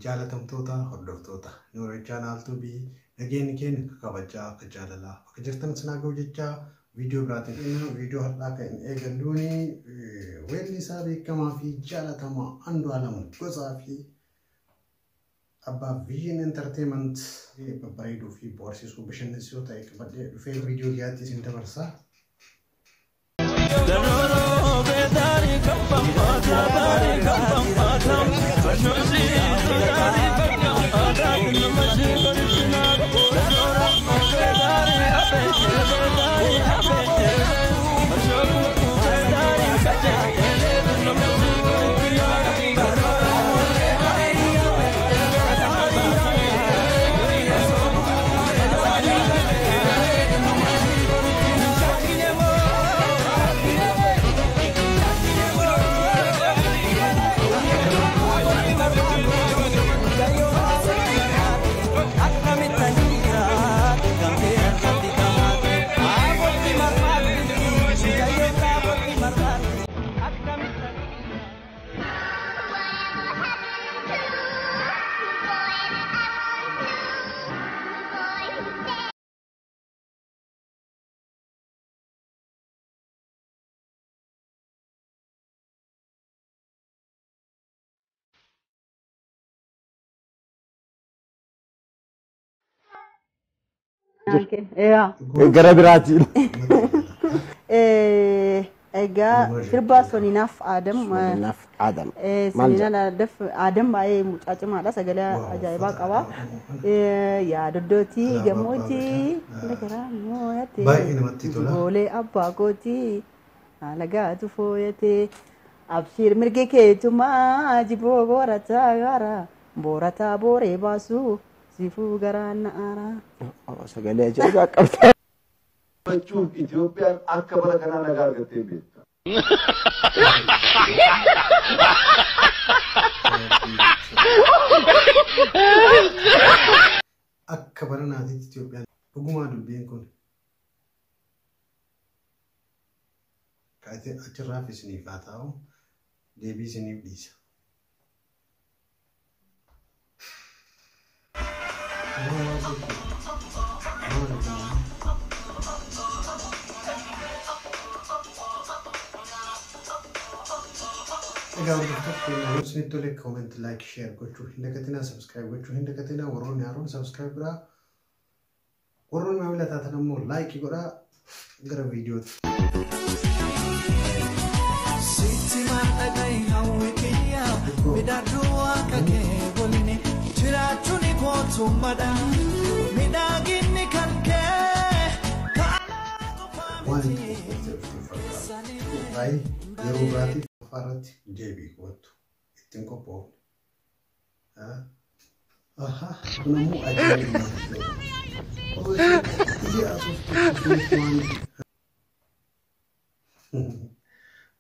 jaalatamtoota hordoftoota Noora Channel tuubi nageenyi keenya kabajaa akka jaalalaa akka jirtan sinaa ga'u jecha viidiyoo biraatiin viidiyoo har'aa kan eegalluuni weellisaa beekamaa fi jaalatamaa Andu'aalam Gosaa fi abbaa Vision Entertainment babbareeduu fi bohaarsiisuu bashannansiisoo ta'e qabadhee dhufee viidiyoo dhiyaatti isin dabarsa. Gara biraati. Egaa sirba Soninaaf Adam. Sonina daf Adam baay'ee mucaa cimaadha sagalee ajaa'ibaa qaba. Yaa doddooti gammoojii nagaraa moo'ate. Baay'ee namatti tola. Boolee abbaa kootii alagaatu fooyate. Abshir mirgi keetumaa jiboo boorataa gaara boorataa booree baasuu. Sifu garaan ara. Sagalee ajaa'ibaa qabda. Bachuu Itoophiyaan akka bara kanaa nagaa argattee beekta. Akka bara naatiitti Itoophiyaan dhugumaa dubbiin kun kaatee achirraa fi isiniif haa ta'u deebii isiniif dhiisa. Egaa hordoftoota isinitti tole comment like share gochuu hin dagatinaa subscribe gochuu hin dagatinaa warroonni haaroon subscribe godhaa warroonni maamila taatan ammoo like godhaa gara viidiyootti. Yeroo biraatiif afaarratti deebii kootu ittiin qophoofne. Kun ammoo ajaa'iba.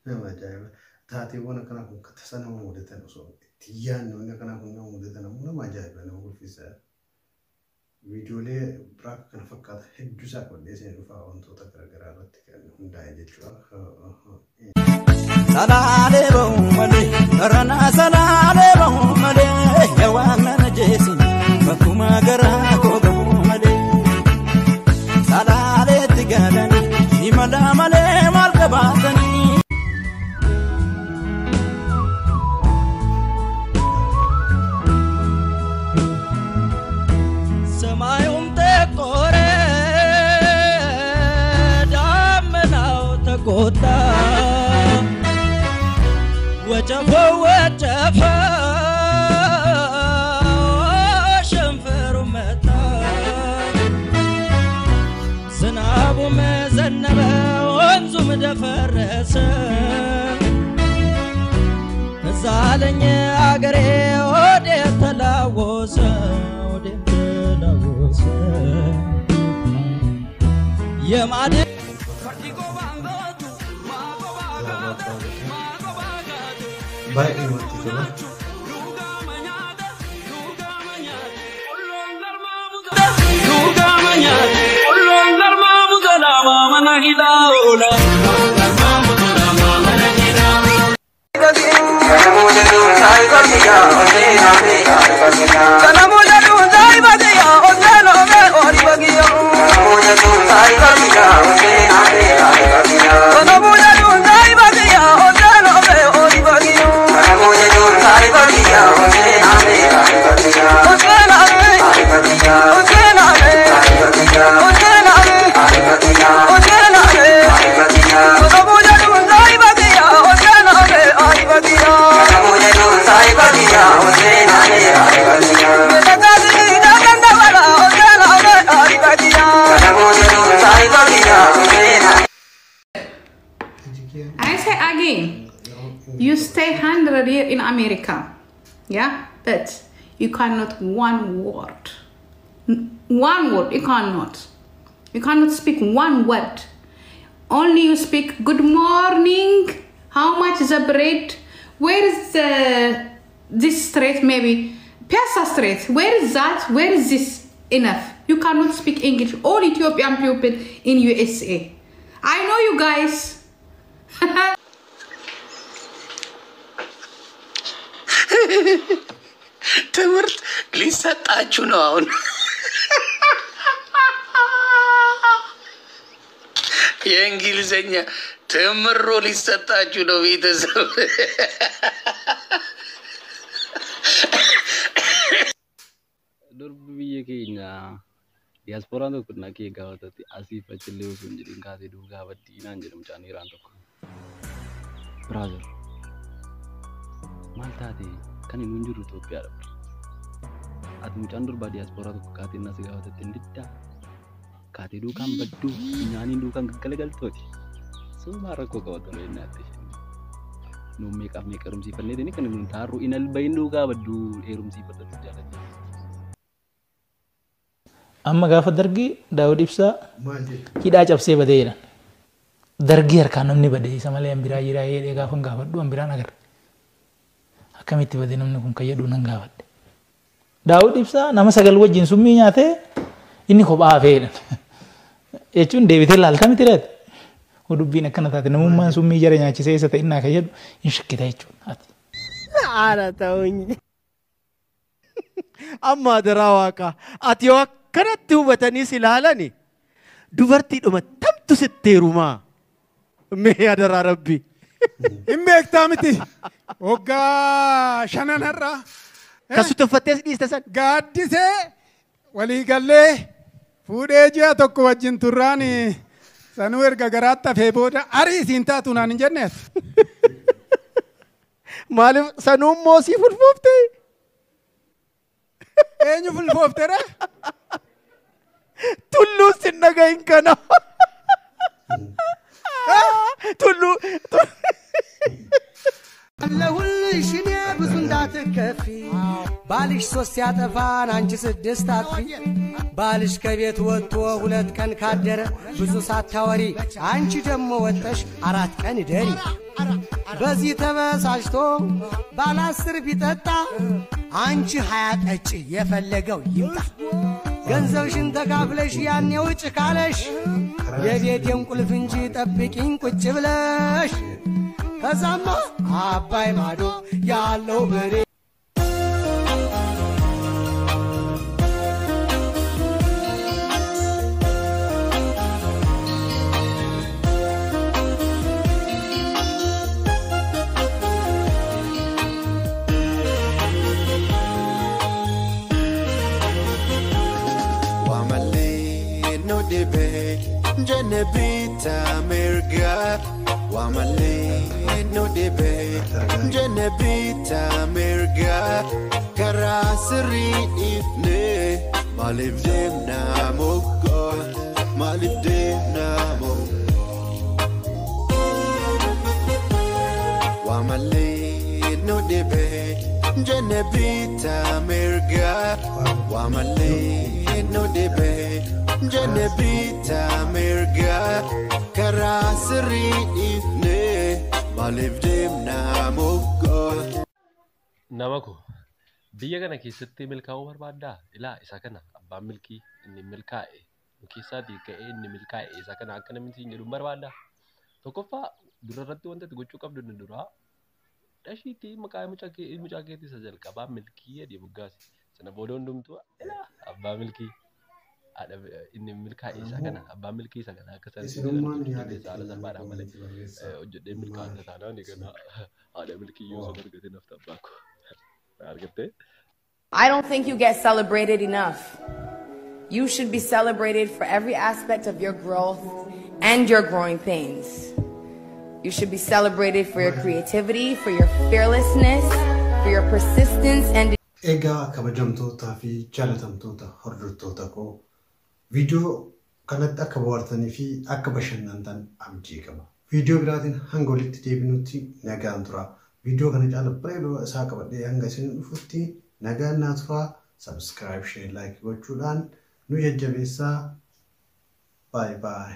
Nama ajaa'iba. Taateewwan akkanaa kun tasa nama mudatan osoo itti yaadne wanti akkanaa kun nama mudatan ammoo nama ajaa'iba nama ulfisa. Viidiyoolee biraa kana fakkaata hedduu isaa qolleessee dhufaa wantoota garaagaraa irratti kan hundaa'e jechuudha. Salale baumale, rana salale baumale, yawana najesi, bakuma gara koga baumale. Salale tigadani, imala male malkabatani. Semayum tekore, damenau tekota. وجفا شنفر متى زناب مزنب وانزو مدفرس زالني اغري ودي تلاوس يا مادي Baik ini waktu itu lah. Luga I say again, you stay 100 years in America, yeah, but you cannot one word. One word, you cannot. You cannot speak one word. Only you speak good morning, how much is the bread, where is this street maybe, Piazza Street, where is that, where is this, enough. You cannot speak English, all Ethiopian people in USA. I know you guys. ትምህርት ሊሰጣችሁ ነው አሁን የእንግሊዘኛ ትምሮ ሊሰጣችሁ ነው ቤተሰብ ዱርብ ብየከኛ ዲያስፖራ ነው ኩና ከጋወተቲ አሲፈችልው እንጂ ካሴ ዱጋ በዲና እንጀም ጫኔ ራንተኩ ብራዘር ማልታቴ ከኔ ኑንጅሩ ኢትዮጵያ አረብ አጥሙ ጫንዱር ባዲያስፖራ ነው ካቴና ሲጋወተቲ እንድዳ ካቴ ዱካን በዱ ኛኒ ዱካን ገለገልቶቲ ሱማረኮ ከወተለ እናትሽ ኑ ሜካፕ ሜከሩም ሲፈነደ እኔ ከነ ምን ታሩ ኢነል በይንዱ ጋ በዱ ኤሩም ሲፈተት ጃለች amma gaafa dargi daawud ibsa hidhaa cabsee badeera dargi harkaan namni badee isa malee ambiraa jiraa jedhee gaafa gaafadhu ambiraan agar akkamitti badee namni kun kayyadhu nan gaafadhe daawud ibsa nama sagal wajjin summii nyaatee inni kophaa hafeedhan jechuun deebitee laalta miti reet dubbiin akkana taate namummaan summii jara nyaachisee isa ta'innaa kayyadhu hin shakkita jechuun ati ara ta'uunyi amma daraa waaqa ati yoo kanatti hubatanii silaalani dubartiidhuma tamtu sitteerumaa mee adaraa rabbi hin beektaa miti hoggaa shananarra kasutti uffattees dhiiste san gaaddisee walii gallee fuudhee ji'a tokko wajjin turraan sanuu erga garaatti hafee booda arii isiin taatu naan hin jenneet maaliif sanuun moosii fulfoofte eenyu fulfooftere tullu sinnaga inkana tullu ለሁልሽ እኔ ብዙ እንዳትከፊ ባልሽ ሶስት ያጠፋን አንቺ ስድስት አጥፊ ባልሽ ከቤት ወጥቶ ሁለት ቀን ካደረ ብዙ ሳታወሪ አንቺ ደግሞ ወጥተሽ አራት ቀን ደሪ በዚህ ተበሳጭቶ ባል 10 ቢጠጣ አንቺ 20 ጠጪ የፈለገው ይምጣ ገንዘብሽን ተካፍለሽ ያኔ ውጭ ካለሽ የቤቴን ቁልፍ እንጂ ጠብቂኝ ቁጭ ብለሽ ከዛማ አባይ ማዶ ያለው በሬ Janabita America Wamale no debate Janabita America Karasri ifne Malib dem na mogo Malib dem na mogo Wamale no debate Janabita America Wamale no debate Janabita America Karasri ifne Malib dem na mogo Namako Biyya kana keessatti milkaa'uu barbaadda ilaa isa kana abbaan milkii inni milkaa'e mukeessaatii ka'ee inni milkaa'e isa kana akka namni siin jedhu barbaadda tokkoffaa durarratti wanta gochuu qabdu inni duraa Dashiitti maqaa mucaa keetii isa jalqabaa milkii jedhee moggaase. Sana booda hundumtuu abbaa milkii. Inni milkaa'e isa kana abbaa milkii isa kana akka isaan saala salphaadhaan malee hojjedhee milkaa'ina taanaan egaa haadha milkii yoo sun argate nafta abbaako argatte. I don't think you get celebrated enough. You should be celebrated for every aspect of your growth and your growing pains. You should be celebrated for your creativity, for your fearlessness, for your persistence and Egaa kabajamtoota fi jaalatamtoota hordoftoota koo viidiyoo kanatti akka bohaartanii fi akka bashannantan abdii qaba. Viidiyoo biraatiin hanga walitti deebinutti nagaan tura. Viidiyoo kana caala bareedoo isaa qabadhee hanga isin dhufutti nagaan naa tura. Subscribe, share, like gochuudhaan nu jajjabeessaa. Bye bye.